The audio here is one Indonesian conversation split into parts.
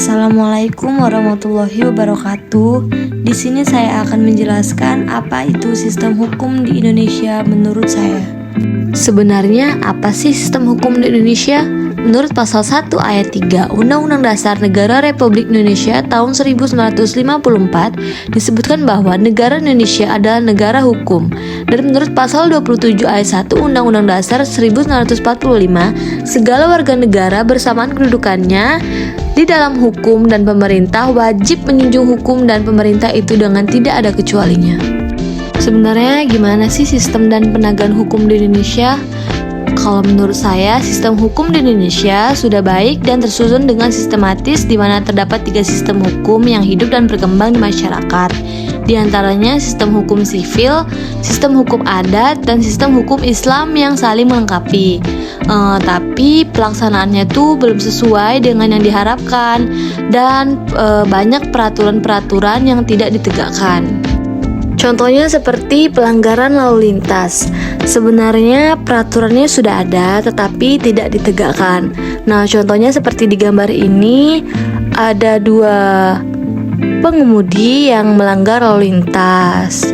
Assalamualaikum warahmatullahi wabarakatuh. Di sini saya akan menjelaskan apa itu sistem hukum di Indonesia menurut saya. Sebenarnya apa sih sistem hukum di Indonesia? Menurut pasal 1 ayat 3 Undang-Undang Dasar Negara Republik Indonesia tahun 1944 disebutkan bahwa negara Indonesia adalah negara hukum. Dan menurut pasal 27 ayat 1 Undang-Undang Dasar 1945, segala warga negara bersamaan kedudukannya di dalam hukum dan pemerintah wajib menjunjung hukum dan pemerintah itu dengan tidak ada kecualinya. Sebenarnya gimana sih sistem dan penegakan hukum di Indonesia? Kalau menurut saya, sistem hukum di Indonesia sudah baik dan tersusun dengan sistematis, di mana terdapat 3 sistem hukum yang hidup dan berkembang di masyarakat. Di antaranya sistem hukum sivil, sistem hukum adat, dan sistem hukum Islam yang saling melengkapi. Tapi pelaksanaannya tuh belum sesuai dengan yang diharapkan, dan banyak peraturan-peraturan yang tidak ditegakkan. Contohnya seperti pelanggaran lalu lintas. Sebenarnya peraturannya sudah ada tetapi tidak ditegakkan. Nah, contohnya seperti di gambar ini ada 2 pengemudi yang melanggar lalu lintas.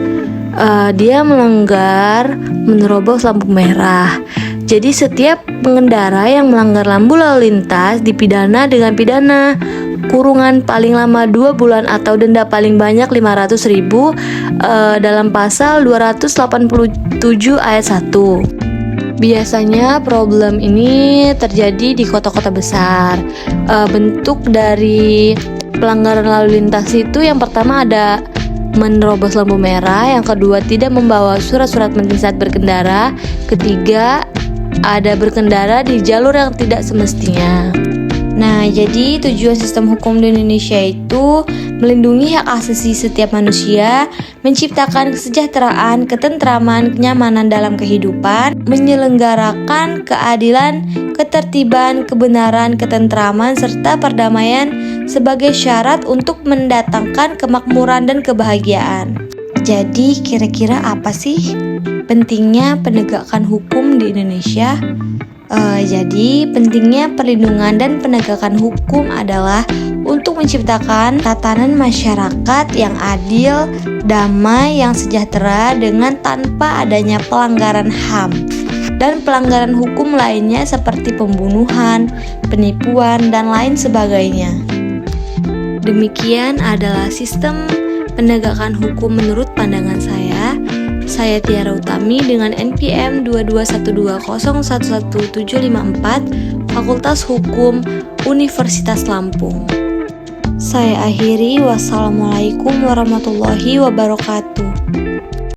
Dia melanggar menerobos lampu merah. Jadi setiap pengendara yang melanggar lampu lalu lintas dipidana dengan pidana kurungan paling lama 2 bulan atau denda paling banyak 500.000 dalam pasal 287 ayat 1. Biasanya problem ini terjadi di kota-kota besar. Bentuk dari pelanggaran lalu lintas itu yang pertama ada menerobos lampu merah, yang kedua tidak membawa surat-surat penting saat berkendara, ketiga ada berkendara di jalur yang tidak semestinya. Nah, jadi tujuan sistem hukum di Indonesia itu melindungi hak asasi setiap manusia, menciptakan kesejahteraan, ketentraman, kenyamanan dalam kehidupan, menyelenggarakan keadilan, ketertiban, kebenaran, ketentraman, serta perdamaian sebagai syarat untuk mendatangkan kemakmuran dan kebahagiaan. Jadi, kira-kira apa sih pentingnya penegakan hukum di Indonesia? Jadi pentingnya perlindungan dan penegakan hukum adalah untuk menciptakan tatanan masyarakat yang adil, damai, yang sejahtera dengan tanpa adanya pelanggaran HAM dan pelanggaran hukum lainnya seperti pembunuhan, penipuan, dan lain sebagainya. Demikian adalah sistem penegakan hukum menurut pandangan saya. Saya Tiara Utami dengan NPM 22120111754, Fakultas Hukum Universitas Lampung. Saya akhiri, wassalamualaikum warahmatullahi wabarakatuh.